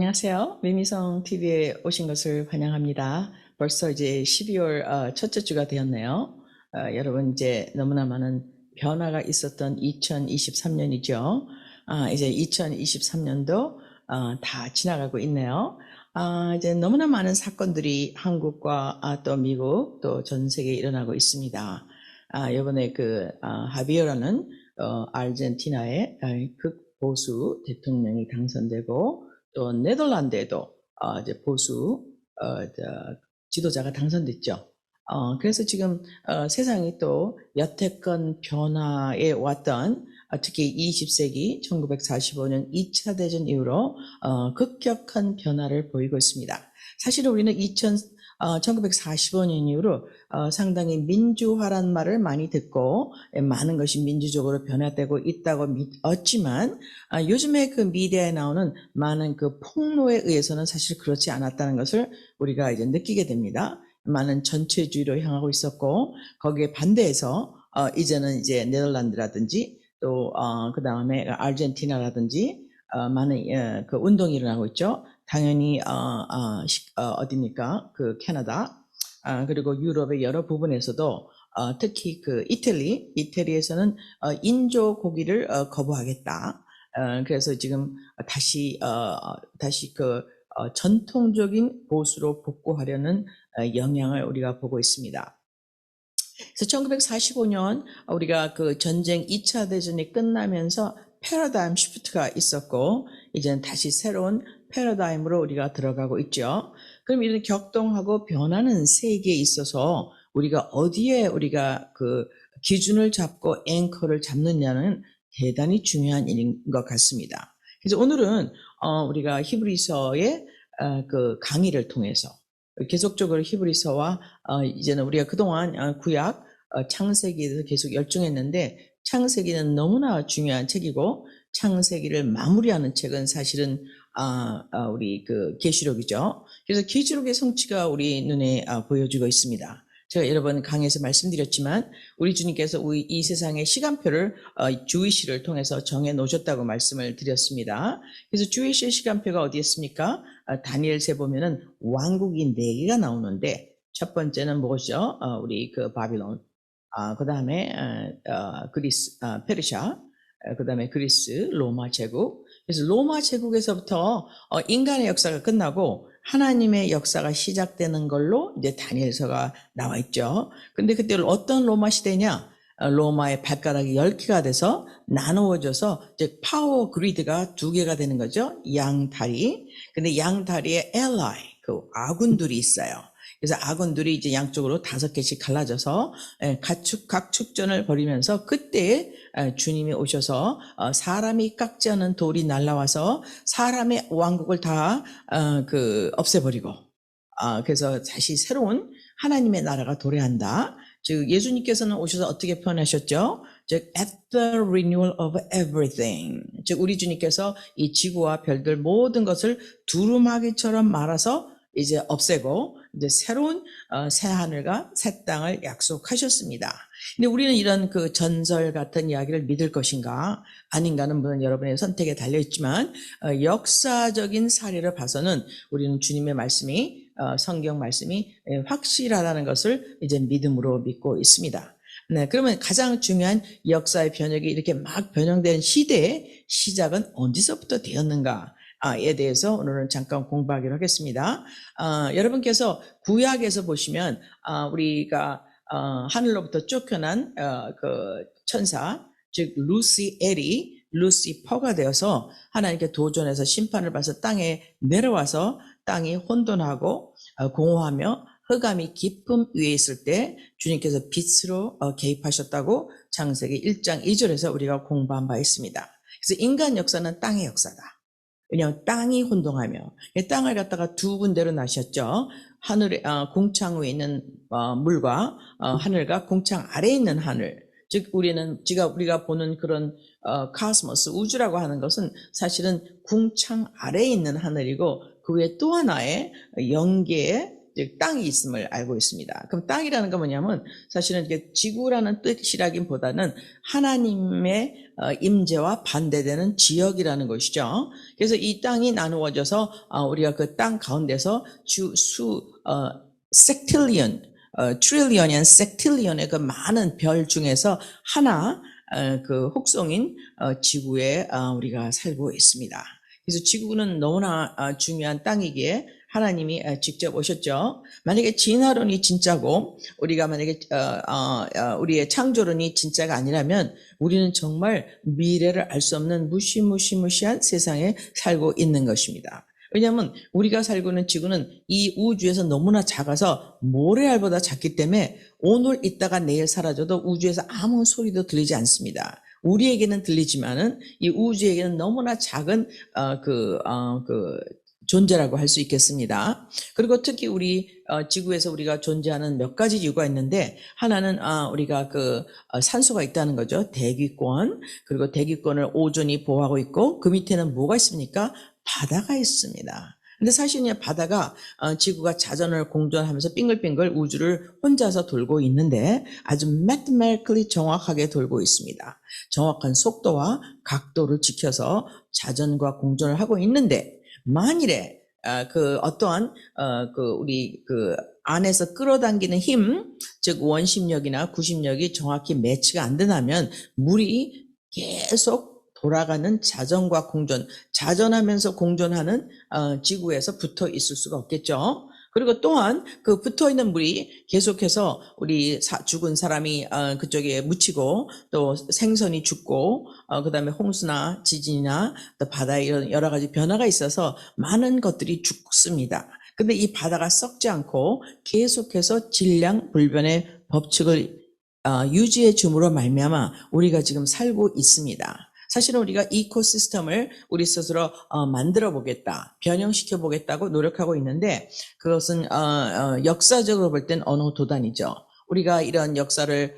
안녕하세요. 미미성 TV에 오신 것을 환영합니다. 벌써 이제 12월 첫째 주가 되었네요. 여러분 이제 너무나 많은 변화가 있었던 2023년이죠. 이제 2023년도 다 지나가고 있네요. 이제 너무나 많은 사건들이 한국과 또 미국 또 전 세계에 일어나고 있습니다. 이번에 하비어라는 아르헨티나의 극보수 대통령이 당선되고 또 네덜란드에도 이제 보수 지도자가 당선됐죠. 그래서 지금 세상이 또 여태껏 변화에 왔던 특히 20세기 1945년 2차 대전 이후로 급격한 변화를 보이고 있습니다. 사실 우리는 1945년 이후로 상당히 민주화란 말을 많이 듣고 많은 것이 민주적으로 변화되고 있다고 믿었지만 요즘에 그 미디어에 나오는 많은 그 폭로에 의해서는 사실 그렇지 않았다는 것을 우리가 이제 느끼게 됩니다. 많은 전체주의로 향하고 있었고 거기에 반대해서 이제는 이제 네덜란드라든지 또 그 다음에 아르헨티나라든지 많은 그 운동이 일어나고 있죠. 당연히 어디입니까? 그 캐나다 그리고 유럽의 여러 부분에서도 특히 그 이태리에서는 인조 고기를 거부하겠다. 그래서 지금 다시 전통적인 보수로 복구하려는 영향을 우리가 보고 있습니다. 그래서 1945년 우리가 그 전쟁 2차 대전이 끝나면서 패러다임 시프트가 있었고 이제는 다시 새로운 패러다임으로 우리가 들어가고 있죠. 그럼 이런 격동하고 변하는 세계에 있어서 우리가 어디에 우리가 그 기준을 잡고 앵커를 잡느냐는 대단히 중요한 일인 것 같습니다. 그래서 오늘은 우리가 히브리서의 그 강의를 통해서 계속적으로 히브리서와 이제는 우리가 그동안 구약 창세기에 대해서 계속 열중했는데 창세기는 너무나 중요한 책이고 창세기를 마무리하는 책은 사실은 우리 그 계시록이죠. 그래서 계시록의 성취가 우리 눈에 보여지고 있습니다. 제가 여러 번 강의에서 말씀드렸지만 우리 주님께서 이 세상의 시간표를 주이시를 통해서 정해 놓으셨다고 말씀을 드렸습니다. 그래서 주이시의 시간표가 어디 있습니까? 다니엘서에 보면은 왕국이 4개가 나오는데 첫 번째는 뭐죠? 우리 그 바빌론, 그 다음에 그리스, 페르시아, 그 다음에 그리스, 로마 제국. 그래서 로마 제국에서부터 인간의 역사가 끝나고 하나님의 역사가 시작되는 걸로 이제 다니엘서가 나와 있죠. 근데 그때 어떤 로마 시대냐? 로마의 발가락이 10개가 돼서 나누어져서 이제 파워 그리드가 2개가 되는 거죠. 양다리. 근데 양다리에 엘라이, 그 아군들이 있어요. 그래서 아군들이 이제 양쪽으로 5개씩 갈라져서 각축전을 벌이면서 그때 주님이 오셔서 사람이 깎지 않은 돌이 날라와서 사람의 왕국을 다 없애버리고 그래서 다시 새로운 하나님의 나라가 도래한다. 즉 예수님께서는 오셔서 어떻게 표현하셨죠? 즉 at the renewal of everything. 즉 우리 주님께서 이 지구와 별들 모든 것을 두루마기처럼 말아서 이제 없애고 이제 새로운 새 하늘과 새 땅을 약속하셨습니다. 근데 우리는 이런 그 전설 같은 이야기를 믿을 것인가 아닌가는 물론 여러분의 선택에 달려 있지만 역사적인 사례를 봐서는 우리는 주님의 말씀이 성경 말씀이 확실하다는 것을 이제 믿음으로 믿고 있습니다. 네, 그러면 가장 중요한 역사의 변혁이 이렇게 막 변형된 시대의 시작은 언제서부터 되었는가? 에 대해서 오늘은 잠깐 공부하기로 하겠습니다. 여러분께서 구약에서 보시면 우리가 하늘로부터 쫓겨난 그 천사, 즉 루시퍼가 되어서 하나님께 도전해서 심판을 받아서 땅에 내려와서 땅이 혼돈하고 공허하며 흑암이 깊음 위에 있을 때 주님께서 빛으로 개입하셨다고 창세기 1장 2절에서 우리가 공부한 바 있습니다. 그래서 인간 역사는 땅의 역사다. 왜냐하면 땅이 혼동하며 땅을 갖다가 2군데로 나셨죠. 하늘에 궁창 위에 있는 물과 하늘과 궁창 아래에 있는 하늘. 즉 우리가 보는 그런 카스모스 우주라고 하는 것은 사실은 궁창 아래에 있는 하늘이고 그 위에 또 하나의 영계의 즉 땅이 있음을 알고 있습니다. 그럼 땅이라는 건 뭐냐면 사실은 이게 지구라는 뜻이라기보다는 하나님의 임재와 반대되는 지역이라는 것이죠. 그래서 이 땅이 나누어져서 우리가 그 땅 가운데서 섹틸리언, 트릴리언이 아닌 섹틸리언의 그 많은 별 중에서 하나 그 혹성인 지구에 우리가 살고 있습니다. 그래서 지구는 너무나 중요한 땅이기에 하나님이 직접 오셨죠. 만약에 진화론이 진짜고 우리가 만약에 우리의 창조론이 진짜가 아니라면 우리는 정말 미래를 알 수 없는 무시무시한 세상에 살고 있는 것입니다. 왜냐하면 우리가 살고 있는 지구는 이 우주에서 너무나 작아서 모래알보다 작기 때문에 오늘 있다가 내일 사라져도 우주에서 아무 소리도 들리지 않습니다. 우리에게는 들리지만은 이 우주에게는 너무나 작은 존재라고 할 수 있겠습니다. 그리고 특히 우리 지구에서 우리가 존재하는 몇 가지 이유가 있는데 하나는 우리가 산소가 있다는 거죠. 대기권. 그리고 대기권을 오존이 보호하고 있고 그 밑에는 뭐가 있습니까? 바다가 있습니다. 근데 사실 바다가 지구가 자전을 공전하면서 빙글빙글 우주를 혼자서 돌고 있는데 아주 mathematically 정확하게 돌고 있습니다. 정확한 속도와 각도를 지켜서 자전과 공전을 하고 있는데 만일에 어떠한 우리 안에서 끌어당기는 힘, 즉 원심력이나 구심력이 정확히 매치가 안 된다면 물이 계속 돌아가는 자전과 공전, 자전하면서 공전하는 지구에서 붙어 있을 수가 없겠죠. 그리고 또한 그 붙어 있는 물이 계속해서 우리 죽은 사람이 그쪽에 묻히고 또 생선이 죽고 그다음에 홍수나 지진이나 또 바다에 이런 여러 가지 변화가 있어서 많은 것들이 죽습니다. 근데 이 바다가 썩지 않고 계속해서 질량 불변의 법칙을 유지해 줌으로 말미암아 우리가 지금 살고 있습니다. 사실은 우리가 이코시스템을 우리 스스로 만들어 보겠다, 변형시켜 보겠다고 노력하고 있는데 그것은 역사적으로 볼 땐 어느 도단이죠. 우리가 이런 역사를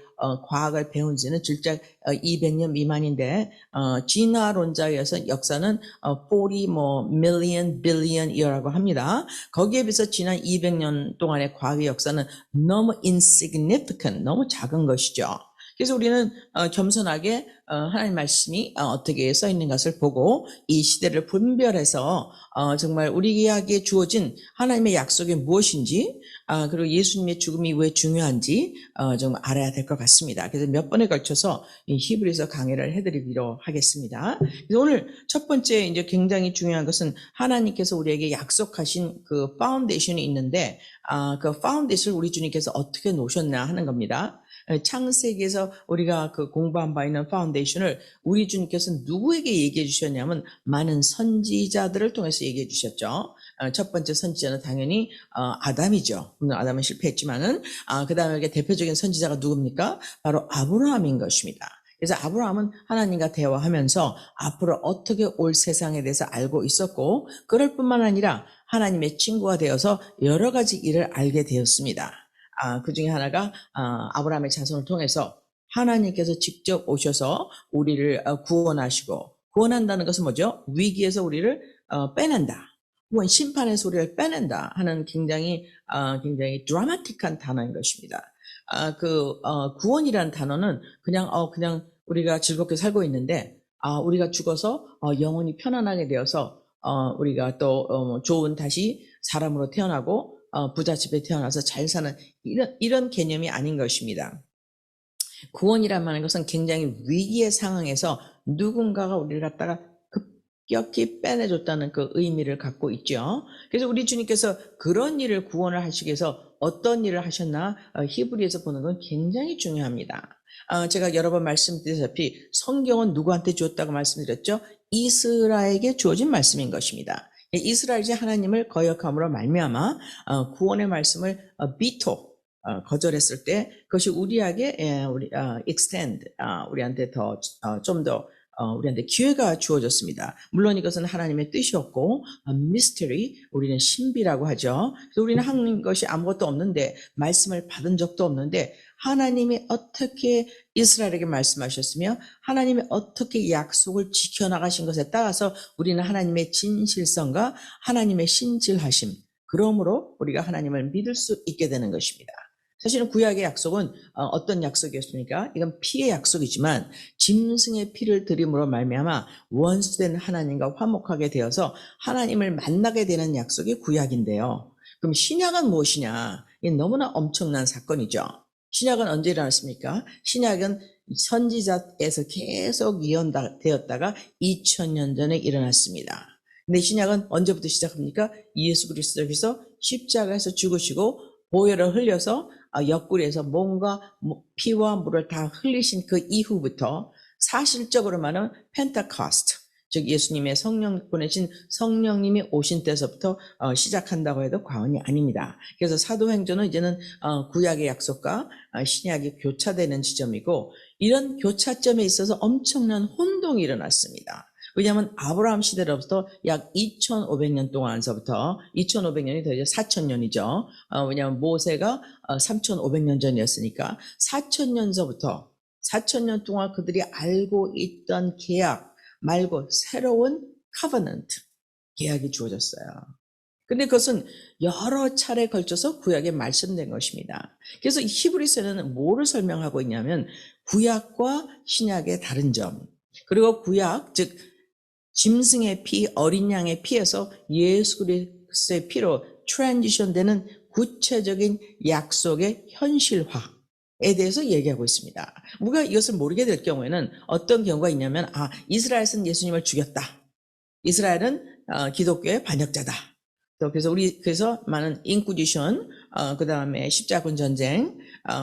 과학을 배운 지는 질작 200년 미만인데 진화론자에서 역사는 40 million billion year라고 합니다. 거기에 비해서 지난 200년 동안의 과학의 역사는 너무 insignificant, 너무 작은 것이죠. 그래서 우리는 겸손하게 하나님 말씀이 어떻게 써 있는 것을 보고 이 시대를 분별해서 정말 우리에게 주어진 하나님의 약속이 무엇인지 그리고 예수님의 죽음이 왜 중요한지 좀 알아야 될 것 같습니다. 그래서 몇 번에 걸쳐서 이 히브리서 강의를 해드리기로 하겠습니다. 그래서 오늘 첫 번째 이제 굉장히 중요한 것은 하나님께서 우리에게 약속하신 그 파운데이션이 있는데 그 파운데이션을 우리 주님께서 어떻게 놓으셨나 하는 겁니다. 창세기에서 우리가 공부한 바 있는 파운데이션을 우리 주님께서 누구에게 얘기해 주셨냐면 많은 선지자들을 통해서 얘기해 주셨죠. 첫 번째 선지자는 당연히 아담이죠. 물론 아담은 실패했지만은 그 다음에 대표적인 선지자가 누굽니까? 바로 아브라함인 것입니다. 그래서 아브라함은 하나님과 대화하면서 앞으로 어떻게 올 세상에 대해서 알고 있었고 그럴 뿐만 아니라 하나님의 친구가 되어서 여러 가지 일을 알게 되었습니다. 그 중에 하나가 아브라함의 자손을 통해서 하나님께서 직접 오셔서 우리를 구원하시고 구원한다는 것은 뭐죠? 위기에서 우리를 빼낸다. 혹은 심판에서 우리를 빼낸다 하는 굉장히 드라마틱한 단어인 것입니다. 구원이라는 단어는 그냥 우리가 즐겁게 살고 있는데 우리가 죽어서 영혼이 편안하게 되어서 우리가 또 좋은 다시 사람으로 태어나고 부잣집에 태어나서 잘 사는 이런 개념이 아닌 것입니다. 구원이란 말하는 것은 굉장히 위기의 상황에서 누군가가 우리를 갖다가 급격히 빼내줬다는 그 의미를 갖고 있죠. 그래서 우리 주님께서 그런 일을 구원을 하시기 위해서 어떤 일을 하셨나 히브리에서 보는 건 굉장히 중요합니다. 제가 여러 번 말씀드렸다시피 성경은 누구한테 주었다고 말씀드렸죠? 이스라엘에게 주어진 말씀인 것입니다. 이스라엘이 하나님을 거역함으로 말미암아 구원의 말씀을 비토 거절했을 때 그것이 우리에게 extend 우리한테 좀 더 우리한테 기회가 주어졌습니다. 물론 이것은 하나님의 뜻이었고 mystery 우리는 신비라고 하죠. 그래서 우리는 한 것이 아무것도 없는데 말씀을 받은 적도 없는데 하나님이 어떻게 이스라엘에게 말씀하셨으며 하나님이 어떻게 약속을 지켜나가신 것에 따라서 우리는 하나님의 진실성과 하나님의 신실하심 그러므로 우리가 하나님을 믿을 수 있게 되는 것입니다. 사실은 구약의 약속은 어떤 약속이었습니까? 이건 피의 약속이지만 짐승의 피를 드림으로 말미암아 원수된 하나님과 화목하게 되어서 하나님을 만나게 되는 약속이 구약인데요. 그럼 신약은 무엇이냐? 이게 너무나 엄청난 사건이죠. 신약은 언제 일어났습니까? 신약은 선지자에서 계속 예언되었다가 2000년 전에 일어났습니다. 근데 신약은 언제부터 시작합니까? 예수 그리스도께서 십자가에서 죽으시고 보혈을 흘려서 옆구리에서 몸과 피와 물을 다 흘리신 그 이후부터 사실적으로 말하면 펜타코스트, 즉 예수님의 성령 보내신 성령님이 오신 때서부터 시작한다고 해도 과언이 아닙니다. 그래서 사도행전은 이제는 구약의 약속과 신약이 교차되는 지점이고, 이런 교차점에 있어서 엄청난 혼동이 일어났습니다. 왜냐하면 아브라함 시대로부터 약 2500년 동안서부터 2500년이 더 이제 4000년이죠. 왜냐하면 모세가 3500년 전이었으니까 4000년서부터 4000년 동안 그들이 알고 있던 계약 말고 새로운 covenant, 계약이 주어졌어요. 근데 그것은 여러 차례 걸쳐서 구약에 말씀된 것입니다. 그래서 히브리서는 뭐를 설명하고 있냐면 구약과 신약의 다른 점, 그리고 구약, 즉 짐승의 피, 어린 양의 피에서 예수 그리스도의 피로 트랜지션 되는 구체적인 약속의 현실화에 대해서 얘기하고 있습니다. 우리가 이것을 모르게 될 경우에는 어떤 경우가 있냐면, 이스라엘은 예수님을 죽였다. 이스라엘은 기독교의 반역자다. 그래서 많은 인쿠지션, 그 다음에 십자군 전쟁,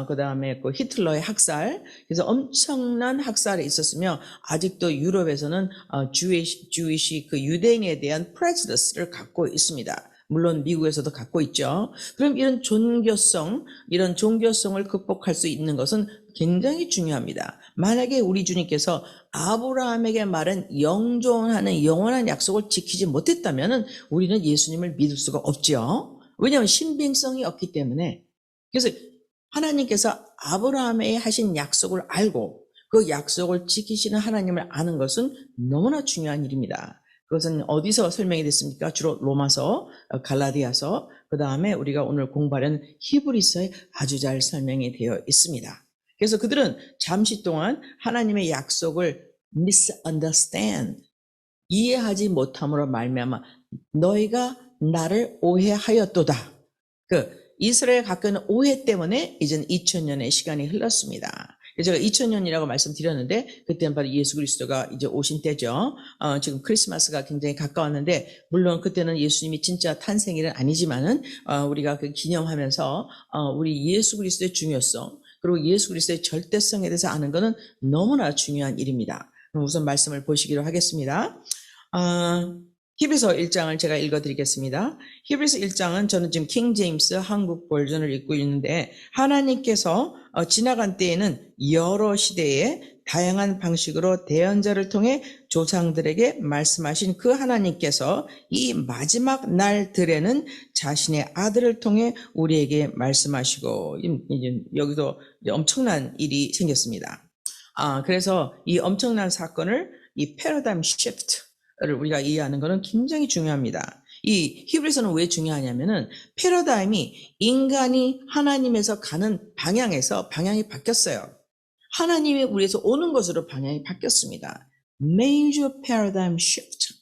그 다음에 그 히틀러의 학살, 그래서 엄청난 학살이 있었으며 아직도 유럽에서는 주이시 그 유대인에 대한 프레주디스를 갖고 있습니다. 물론 미국에서도 갖고 있죠. 그럼 이런 종교성을 극복할 수 있는 것은 굉장히 중요합니다. 만약에 우리 주님께서 아브라함에게 말한 영존하는 영원한 약속을 지키지 못했다면 우리는 예수님을 믿을 수가 없죠. 왜냐하면 신빙성이 없기 때문에. 그래서 하나님께서 아브라함에 하신 약속을 알고 그 약속을 지키시는 하나님을 아는 것은 너무나 중요한 일입니다. 그것은 어디서 설명이 됐습니까? 주로 로마서, 갈라디아서, 그 다음에 우리가 오늘 공부하려는 히브리서에 아주 잘 설명이 되어 있습니다. 그래서 그들은 잠시 동안 하나님의 약속을 misunderstand, 이해하지 못함으로 말미암아 너희가 나를 오해하였도다. 이스라엘 갖고 있는 오해 때문에 이제는 2000년의 시간이 흘렀습니다. 제가 2000년이라고 말씀드렸는데 그때는 바로 예수 그리스도가 이제 오신 때죠. 지금 크리스마스가 굉장히 가까웠는데, 물론 그때는 예수님이 진짜 탄생일은 아니지만은 우리가 그 기념하면서 우리 예수 그리스도의 중요성, 그리고 예수 그리스도의 절대성에 대해서 아는 것은 너무나 중요한 일입니다. 그럼 우선 말씀을 보시기로 하겠습니다. 히브리서 1장을 제가 읽어드리겠습니다. 히브리서 1장은 저는 지금 킹 제임스 한국 버전을 읽고 있는데, 하나님께서 지나간 때에는 여러 시대에 다양한 방식으로 대언자를 통해 조상들에게 말씀하신 그 하나님께서 이 마지막 날들에는 자신의 아들을 통해 우리에게 말씀하시고, 여기서 엄청난 일이 생겼습니다. 그래서 이 엄청난 사건을 이 패러다임 시프트를 우리가 이해하는 것은 굉장히 중요합니다. 이 히브리서는 왜 중요하냐면은 패러다임이 인간이 하나님에서 가는 방향이 바뀌었어요. 하나님이 우리에서 오는 것으로 방향이 바뀌었습니다. Major paradigm shift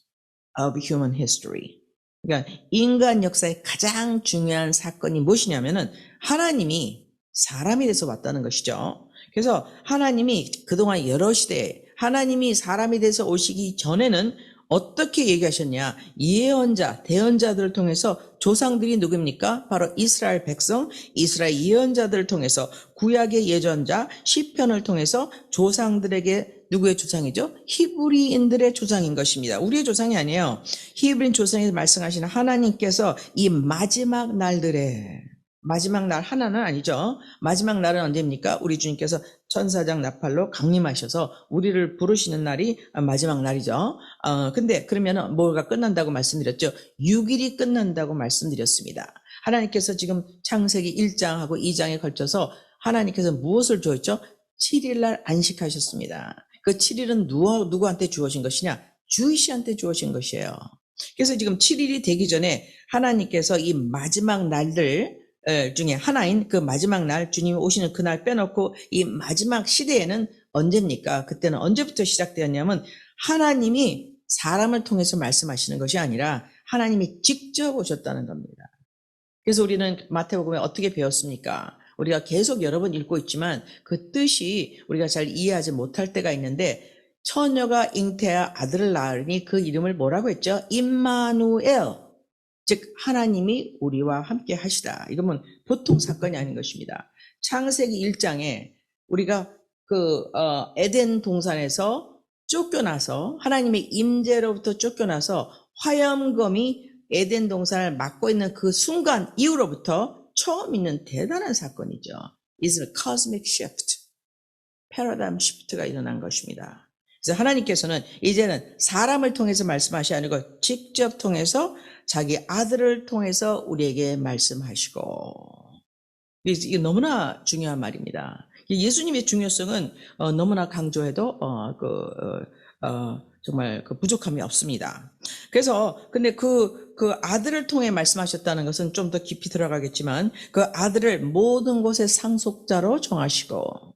of human history. 그러니까 인간 역사의 가장 중요한 사건이 무엇이냐면은 하나님이 사람이 돼서 왔다는 것이죠. 그래서 하나님이 그동안 여러 시대에 하나님이 사람이 돼서 오시기 전에는 어떻게 얘기하셨냐? 예언자, 대언자들을 통해서 조상들이 누굽니까? 바로 이스라엘 백성, 이스라엘 예언자들을 통해서 구약의 예언자 시편을 통해서 조상들에게, 누구의 조상이죠? 히브리인들의 조상인 것입니다. 우리의 조상이 아니에요. 히브리인 조상에서 말씀하시는 하나님께서 이 마지막 날들에, 마지막 날 하나는 아니죠. 마지막 날은 언제입니까? 우리 주님께서 천사장 나팔로 강림하셔서 우리를 부르시는 날이 마지막 날이죠. 근데 그러면 뭐가 끝난다고 말씀드렸죠? 6일이 끝난다고 말씀드렸습니다. 하나님께서 지금 창세기 1장하고 2장에 걸쳐서 하나님께서 무엇을 주었죠? 7일날 안식하셨습니다. 그 7일은 누구한테 주어진 것이냐? 주이시한테 주어진 것이에요. 그래서 지금 7일이 되기 전에 하나님께서 이 마지막 날들 중에 하나인 그 마지막 날, 주님이 오시는 그날 빼놓고 이 마지막 시대에는 언제입니까? 그때는 언제부터 시작되었냐면 하나님이 사람을 통해서 말씀하시는 것이 아니라 하나님이 직접 오셨다는 겁니다. 그래서 우리는 마태복음에 어떻게 배웠습니까? 우리가 계속 여러 번 읽고 있지만 그 뜻이 우리가 잘 이해하지 못할 때가 있는데, 처녀가 잉태하 아들을 낳으니 그 이름을 뭐라고 했죠? 임마누엘, 즉 하나님이 우리와 함께 하시다. 이러면 보통 사건이 아닌 것입니다. 창세기 1장에 우리가 에덴 동산에서 쫓겨나서, 하나님의 임재로부터 쫓겨나서 화염검이 에덴 동산을 막고 있는 그 순간 이후로부터 처음 있는 대단한 사건이죠. It's a cosmic shift, 패러다임 시프트가 일어난 것입니다. 그래서 하나님께서는 이제는 사람을 통해서 말씀하시지 않고 직접 통해서 자기 아들을 통해서 우리에게 말씀하시고, 이게 너무나 중요한 말입니다. 예수님의 중요성은 너무나 강조해도 정말 부족함이 없습니다. 그래서 근데 그 아들을 통해 말씀하셨다는 것은 좀 더 깊이 들어가겠지만 그 아들을 모든 곳의 상속자로 정하시고,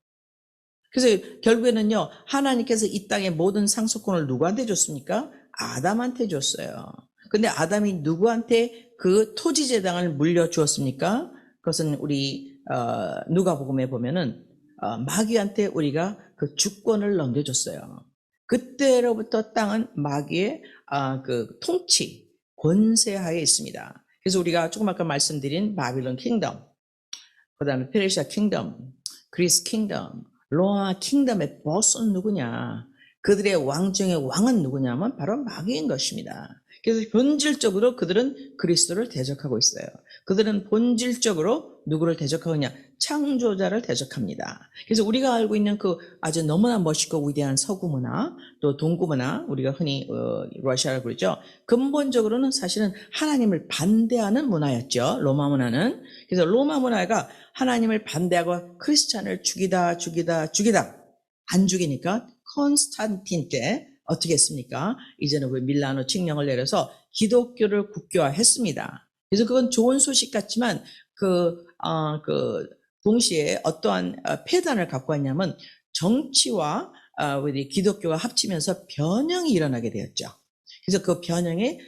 그래서 결국에는요, 하나님께서 이 땅의 모든 상속권을 누구한테 줬습니까? 아담한테 줬어요. 근데 아담이 누구한테 그 토지재당을 물려주었습니까? 그것은 우리 누가복음에 보면은 마귀한테 우리가 그 주권을 넘겨줬어요. 그때로부터 땅은 마귀의 그 통치, 권세하에 있습니다. 그래서 우리가 조금 아까 말씀드린 바빌론 킹덤, 그 다음에 페르시아 킹덤, 그리스 킹덤, 로마 킹덤의 보스는 누구냐? 그들의 왕 중에 왕은 누구냐면 바로 마귀인 것입니다. 그래서 본질적으로 그들은 그리스도를 대적하고 있어요. 그들은 본질적으로 누구를 대적하고 있냐? 창조자를 대적합니다. 그래서 우리가 알고 있는 그 아주 너무나 멋있고 위대한 서구 문화, 또 동구 문화, 우리가 흔히 러시아라고 그러죠. 근본적으로는 사실은 하나님을 반대하는 문화였죠. 로마 문화는. 그래서 로마 문화가 하나님을 반대하고 크리스찬을 죽이다 안 죽이니까 콘스탄틴 때 어떻게 했습니까? 이제는 그 밀라노 칙령을 내려서 기독교를 국교화했습니다. 그래서 그건 좋은 소식 같지만 동시에 어떠한 폐단을 갖고 왔냐면 정치와 우리 기독교가 합치면서 변형이 일어나게 되었죠. 그래서 그 변형에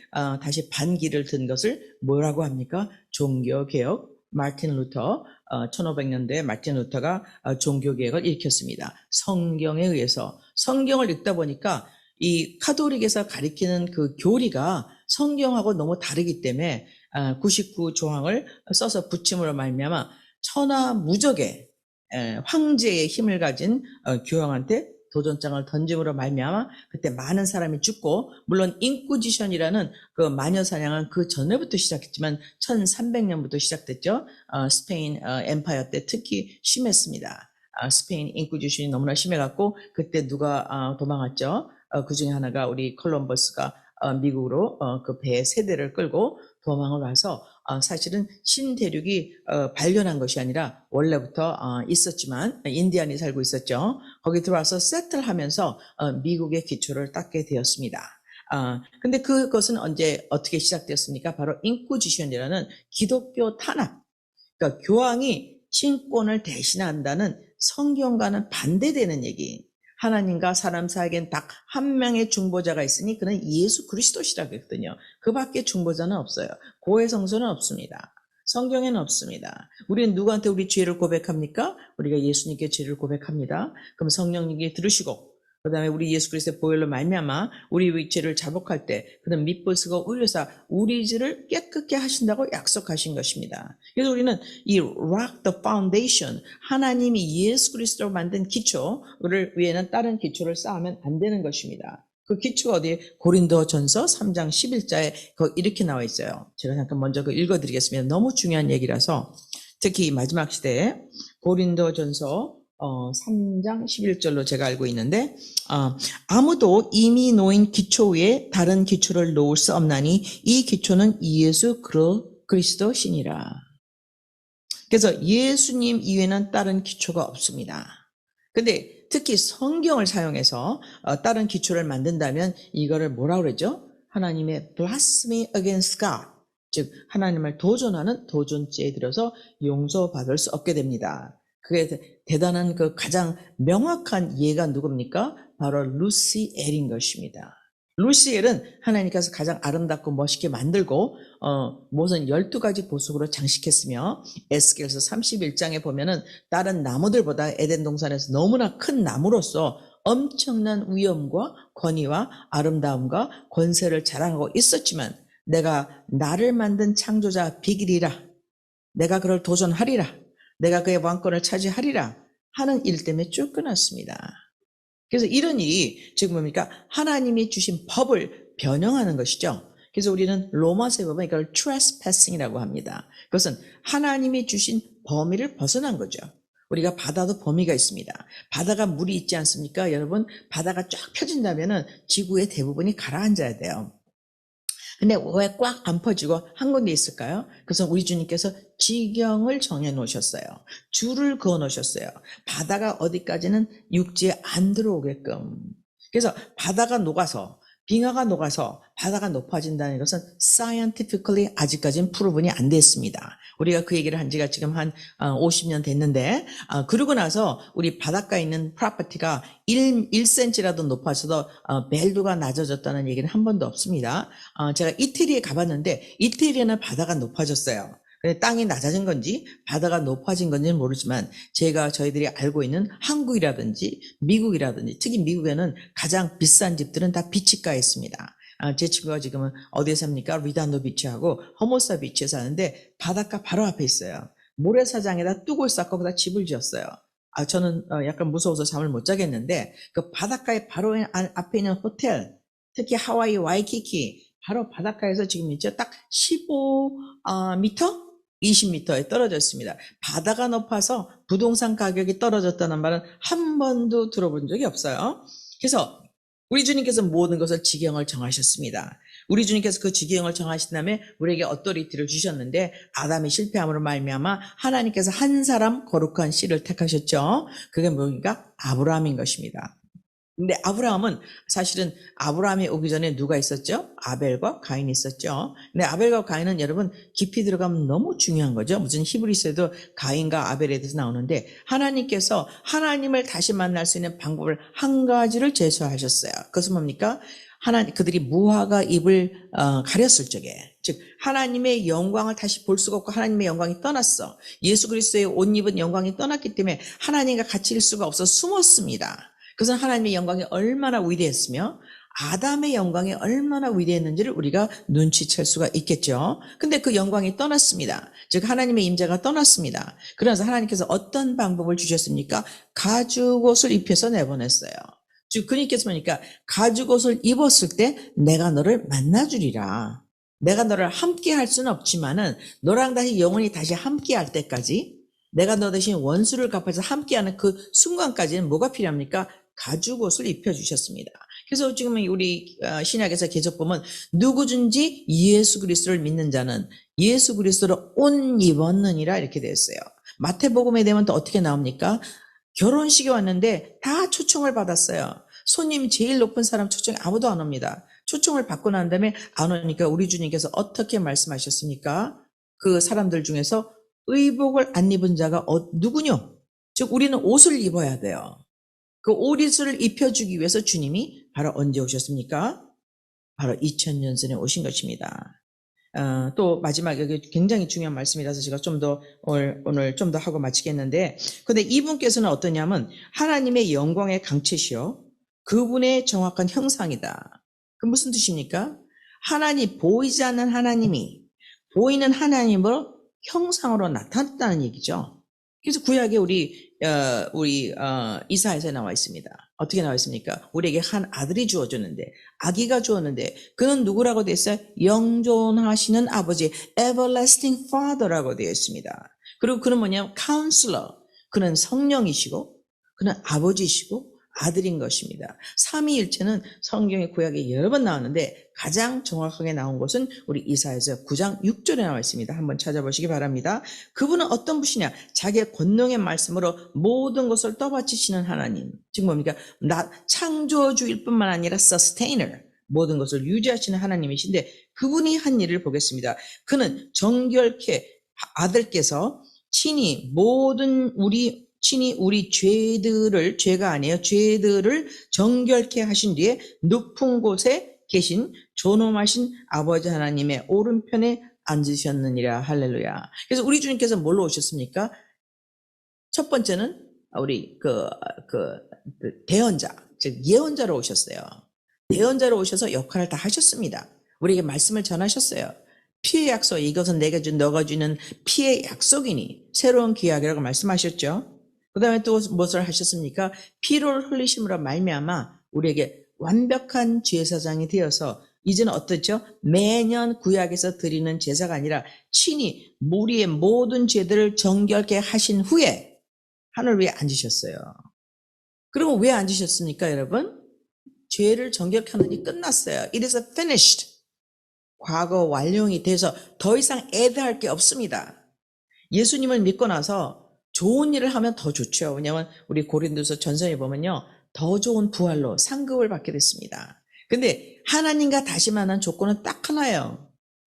다시 반기를 든 것을 뭐라고 합니까? 종교개혁. 마틴 루터, 1500년대에 마틴 루터가 종교개혁을 일으켰습니다. 성경에 의해서. 성경을 읽다 보니까 이 카톨릭에서 가리키는 그 교리가 성경하고 너무 다르기 때문에 99조항을 써서 붙임으로 말미암아 천하무적의 황제의 힘을 가진 교황한테 도전장을 던짐으로 말미암아 그때 많은 사람이 죽고, 물론 인쿠지션이라는 그 마녀 사냥은 그 전에부터 시작했지만 1300년부터 시작됐죠. 스페인 엠파이어 때 특히 심했습니다. 스페인 인쿠지션이 너무나 심해갖고 그때 누가 도망갔죠. 그 중에 하나가 우리 콜럼버스가 미국으로 그 배 세대를 끌고 도망을 와서 사실은 신대륙이 발견한 것이 아니라 원래부터 있었지만 인디안이 살고 있었죠. 거기 들어와서 세틀하면서 미국의 기초를 닦게 되었습니다. 근데 그것은 언제 어떻게 시작되었습니까? 바로 인쿠지션이라는 기독교 탄압. 그러니까 교황이 신권을 대신한다는 성경과는 반대되는 얘기. 하나님과 사람 사이에겐 딱 한 명의 중보자가 있으니 그는 예수 그리스도시라고 했거든요. 그 밖에 중보자는 없어요. 고해성소는 없습니다. 성경에는 없습니다. 우리는 누구한테 우리 죄를 고백합니까? 우리가 예수님께 죄를 고백합니다. 그럼 성령님께 들으시고, 그 다음에 우리 예수 그리스도의 보혈로 말미암아 우리 죄를 자복할 때 그는 밑보시고 의뢰사 우리 죄를 깨끗게 하신다고 약속하신 것입니다. 그래서 우리는 이 rock the foundation, 하나님이 예수 그리스도로 만든 기초를 위에는 다른 기초를 쌓으면 안 되는 것입니다. 그 기초가 어디에? 고린도전서 3장 11절에 이렇게 나와 있어요. 제가 잠깐 먼저 읽어드리겠습니다. 너무 중요한 얘기라서, 특히 이 마지막 시대에 고린도전서 3장 11절로 제가 알고 있는데, 아무도 이미 놓인 기초 위에 다른 기초를 놓을 수 없나니 이 기초는 예수 그리스도시니라. 그래서 예수님 이외에는 다른 기초가 없습니다. 근데 특히 성경을 사용해서 다른 기초를 만든다면 이거를 뭐라 그러죠? 하나님의 blasphemy against God, 즉 하나님을 도전하는 도전죄에 들어서 용서받을 수 없게 됩니다. 그게 대단한 그 가장 명확한 예가 누굽니까? 바로 루시엘인 것입니다. 루시엘은 하나님께서 가장 아름답고 멋있게 만들고 모든 12가지 보석으로 장식했으며 에스겔서 31장에 보면은 다른 나무들보다 에덴 동산에서 너무나 큰 나무로서 엄청난 위엄과 권위와 아름다움과 권세를 자랑하고 있었지만 내가 나를 만든 창조자 비길이라, 내가 그를 도전하리라, 내가 그의 왕권을 차지하리라 하는 일 때문에 쫓겨났습니다. 그래서 이런 일이 지금 뭡니까? 하나님이 주신 법을 변형하는 것이죠. 그래서 우리는 로마서에 보면 이걸 trespassing이라고 합니다. 그것은 하나님이 주신 범위를 벗어난 거죠. 우리가 바다도 범위가 있습니다. 바다가 물이 있지 않습니까? 여러분, 바다가 쫙 펴진다면은 지구의 대부분이 가라앉아야 돼요. 근데 왜 꽉 안 퍼지고 한 군데 있을까요? 그래서 우리 주님께서 지경을 정해 놓으셨어요. 줄을 그어 놓으셨어요. 바다가 어디까지는 육지에 안 들어오게끔. 그래서 바다가 녹아서, 빙하가 녹아서 바다가 높아진다는 것은 scientifically 아직까지는 프루븐이 안 됐습니다. 우리가 그 얘기를 한 지가 지금 한 50년 됐는데, 그러고 나서 우리 바닷가에 있는 프로퍼티가 1cm라도 높아져도 밸류가 낮아졌다는 얘기는 한 번도 없습니다. 제가 이태리에 가봤는데 이태리에는 바다가 높아졌어요. 땅이 낮아진 건지 바다가 높아진 건지는 모르지만 저희들이 알고 있는 한국이라든지 미국이라든지 특히 미국에는 가장 비싼 집들은 다 비치가에 있습니다. 제 친구가 지금은 어디에 삽니까? 리단도 비치하고 허모사 비치에 사는데 바닷가 바로 앞에 있어요. 모래사장에다 뚝을 쌓고 거기다 집을 지었어요. 저는 약간 무서워서 잠을 못 자겠는데 그 바닷가에 바로 앞에 있는 호텔, 특히 하와이 와이키키 바로 바닷가에서 지금 있죠. 딱 15m? 20m에 떨어져 있습니다. 바다가 높아서 부동산 가격이 떨어졌다는 말은 한 번도 들어본 적이 없어요. 그래서 우리 주님께서 모든 것을 지경을 정하셨습니다. 우리 주님께서 그 지경을 정하신 다음에 우리에게 어토리티를 주셨는데 아담이 실패함으로 말미암아 하나님께서 한 사람 거룩한 씨를 택하셨죠. 그게 뭡니까? 아브라함인 것입니다. 근데 아브라함은 사실은 아브라함이 오기 전에 누가 있었죠? 아벨과 가인이 있었죠. 근데 아벨과 가인은 여러분 깊이 들어가면 너무 중요한 거죠. 무슨 히브리서에도 가인과 아벨에 대해서 나오는데 하나님께서 하나님을 다시 만날 수 있는 방법을 한 가지를 제시하셨어요. 그것은 뭡니까? 그들이 무화과 잎을 가렸을 적에, 즉 하나님의 영광을 다시 볼 수가 없고 하나님의 영광이 떠났어. 예수 그리스도의 옷 입은 영광이 떠났기 때문에 하나님과 같이 일 수가 없어 숨었습니다. 그것은 하나님의 영광이 얼마나 위대했으며 아담의 영광이 얼마나 위대했는지를 우리가 눈치챌 수가 있겠죠. 근데 그 영광이 떠났습니다. 즉 하나님의 임재가 떠났습니다. 그래서 하나님께서 어떤 방법을 주셨습니까? 가죽옷을 입혀서 내보냈어요. 즉 그님께서 보니까 가죽옷을 입었을 때 내가 너를 만나주리라. 내가 너를 함께 할 수는 없지만은 너랑 다시 영원히 다시 함께 할 때까지 내가 너 대신 원수를 갚아서 함께하는 그 순간까지는 뭐가 필요합니까? 가죽옷을 입혀주셨습니다. 그래서 지금 우리 신약에서 계속 보면 누구든지 예수 그리스도를 믿는 자는 예수 그리스도를 옷 입었느니라 이렇게 되어 있어요. 마태복음에 되면 또 어떻게 나옵니까? 결혼식에 왔는데 다 초청을 받았어요. 손님 제일 높은 사람 초청에 아무도 안 옵니다. 초청을 받고 난 다음에 안 오니까 우리 주님께서 어떻게 말씀하셨습니까? 그 사람들 중에서 의복을 안 입은 자가 누구뇨? 즉 우리는 옷을 입어야 돼요. 그 옷을 입혀주기 위해서 주님이 바로 언제 오셨습니까? 바로 2000년 전에 오신 것입니다. 또 마지막에 굉장히 중요한 말씀이라서 제가 좀 더 오늘 좀 더 하고 마치겠는데, 근데 이분께서는 어떠냐면 하나님의 영광의 강체시요 그분의 정확한 형상이다. 그 무슨 뜻입니까? 하나님 보이지 않는 하나님이 보이는 하나님으로 형상으로 나타났다는 얘기죠. 그래서 구약에 우리 이사야서에 나와 있습니다. 어떻게 나와 있습니까? 우리에게 한 아들이 주어졌는데, 아기가 주었는데, 그는 누구라고 되어 있어요? 영존하시는 아버지, everlasting father라고 되어 있습니다. 그리고 그는 뭐냐면 counselor, 그는 성령이시고, 그는 아버지이시고, 아들인 것입니다. 삼위일체는 성경의 구약에 여러 번 나왔는데 가장 정확하게 나온 것은 우리 이사야서 9장 6절에 나와 있습니다. 한번 찾아보시기 바랍니다. 그분은 어떤 분이냐? 자기의 권능의 말씀으로 모든 것을 떠받치시는 하나님. 즉 뭡니까? 창조주일 뿐만 아니라 sustainer, 모든 것을 유지하시는 하나님이신데 그분이 한 일을 보겠습니다. 그는 정결케 아들께서 친히 우리 죄가 아니에요. 죄들을 정결케 하신 뒤에 높은 곳에 계신 존엄하신 아버지 하나님의 오른편에 앉으셨느니라. 할렐루야. 그래서 우리 주님께서 뭘로 오셨습니까? 첫 번째는 우리 대언자, 즉 예언자로 오셨어요. 예언자로 오셔서 역할을 다 하셨습니다. 우리에게 말씀을 전하셨어요. 피의 약속, 이것은 내가 준 너가 주는 피의 약속이니 새로운 기약이라고 말씀하셨죠. 그 다음에 또 무엇을 하셨습니까? 피를 흘리심으로 말미암아 우리에게 완벽한 제사장이 되어서 이제는 어떻죠? 매년 구약에서 드리는 제사가 아니라 친히 우리의 모든 죄들을 정결케 하신 후에 하늘 위에 앉으셨어요. 그리고 왜 앉으셨습니까, 여러분? 죄를 정결케 하는 일이 끝났어요. It is finished. 과거 완료이 돼서 더 이상 애대할 게 없습니다. 예수님을 믿고 나서 좋은 일을 하면 더 좋죠. 왜냐하면 우리 고린도서 전서에 보면요. 더 좋은 부활로 상급을 받게 됐습니다. 근데 하나님과 다시 만난 조건은 딱 하나예요.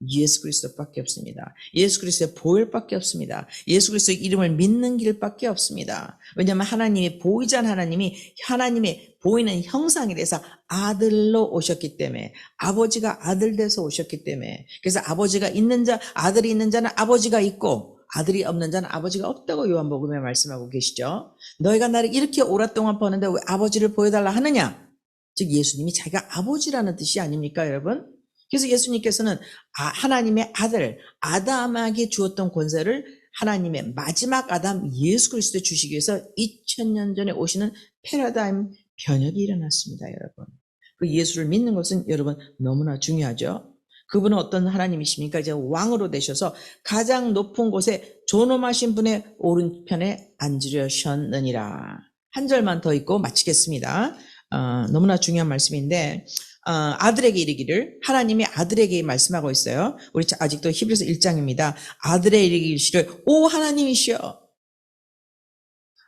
예수 그리스도밖에 없습니다. 예수 그리스도의 보혈밖에 없습니다. 예수 그리스도의 이름을 믿는 길밖에 없습니다. 왜냐하면 하나님이 보이자 하나님이 하나님의 보이는 형상에 대해서 아들로 오셨기 때문에 아버지가 아들 돼서 오셨기 때문에 그래서 아버지가 있는 자 아들이 있는 자는 아버지가 있고 아들이 없는 자는 아버지가 없다고 요한복음에 말씀하고 계시죠. 너희가 나를 이렇게 오랫동안 보는데 왜 아버지를 보여달라 하느냐? 즉 예수님이 자기가 아버지라는 뜻이 아닙니까 여러분? 그래서 예수님께서는 하나님의 아들 아담에게 주었던 권세를 하나님의 마지막 아담 예수 그리스도에 주시기 위해서 2000년 전에 오시는 패러다임 변혁이 일어났습니다. 여러분. 그 예수를 믿는 것은 여러분 너무나 중요하죠. 그분은 어떤 하나님이십니까? 이제 왕으로 되셔서 가장 높은 곳에 존엄하신 분의 오른편에 앉으려셨느니라. 한 절만 더 읽고 마치겠습니다. 너무나 중요한 말씀인데 아들에게 이르기를 하나님이 아들에게 말씀하고 있어요. 우리 아직도 히브리서 1장입니다. 아들에게 이르기를 오 하나님이시여.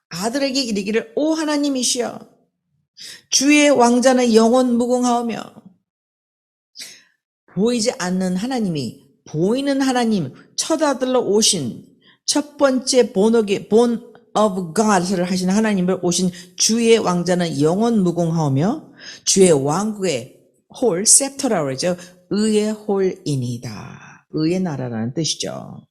아들에게 이르기를 오 하나님이시여. 주의 왕자는 영원 무궁하오며. 보이지 않는 하나님이 보이는 하나님 첫 아들로 오신 첫 번째 본 of God를 하신 하나님을 오신 주의 왕자는 영원 무궁하오며 주의 왕국의 홀, 셉터라고 그러죠. 의의 홀이니다. 의의 나라라는 뜻이죠.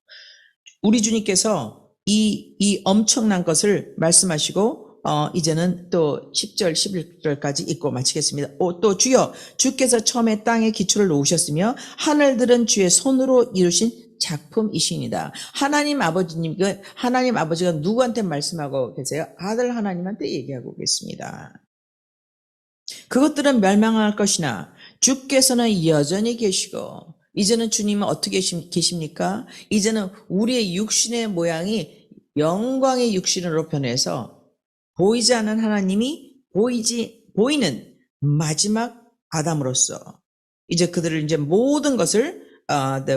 우리 주님께서 이 엄청난 것을 말씀하시고 이제는 또 10절, 11절까지 읽고 마치겠습니다. 또 주여, 주께서 처음에 땅에 기초를 놓으셨으며 하늘들은 주의 손으로 이루신 작품이시니다. 하나님 아버지가 누구한테 말씀하고 계세요? 아들 하나님한테 얘기하고 계십니다. 그것들은 멸망할 것이나 주께서는 여전히 계시고 이제는 주님은 어떻게 계십니까? 이제는 우리의 육신의 모양이 영광의 육신으로 변해서 보이지 않는 하나님이 보이는 마지막 아담으로서 이제 그들을 이제 모든 것을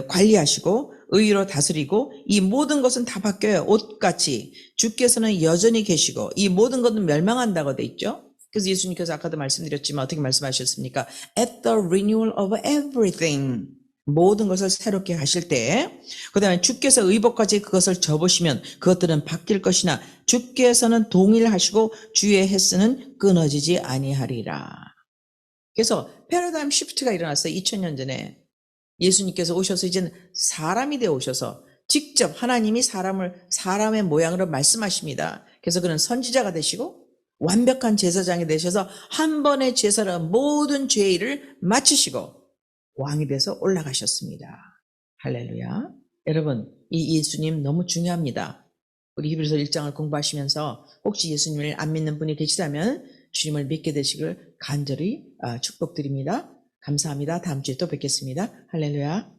관리하시고 의로 다스리고 이 모든 것은 다 바뀌어요. 옷같이 주께서는 여전히 계시고 이 모든 것은 멸망한다고 돼 있죠. 그래서 예수님께서 아까도 말씀드렸지만 어떻게 말씀하셨습니까? At the renewal of everything. 모든 것을 새롭게 하실 때, 그 다음에 주께서 의복까지 그것을 접으시면 그것들은 바뀔 것이나 주께서는 동일하시고 주의 횟수는 끊어지지 아니하리라. 그래서 패러다임 시프트가 일어났어요. 2000년 전에. 예수님께서 오셔서 이제는 사람이 되어 오셔서 직접 하나님이 사람의 모양으로 말씀하십니다. 그래서 그는 선지자가 되시고 완벽한 제사장이 되셔서 한 번의 제사로 모든 죄를 마치시고 왕이 돼서 올라가셨습니다. 할렐루야. 여러분, 이 예수님 너무 중요합니다. 우리 히브리서 1장을 공부하시면서 혹시 예수님을 안 믿는 분이 계시다면 주님을 믿게 되시길 간절히 축복드립니다. 감사합니다. 다음 주에 또 뵙겠습니다. 할렐루야.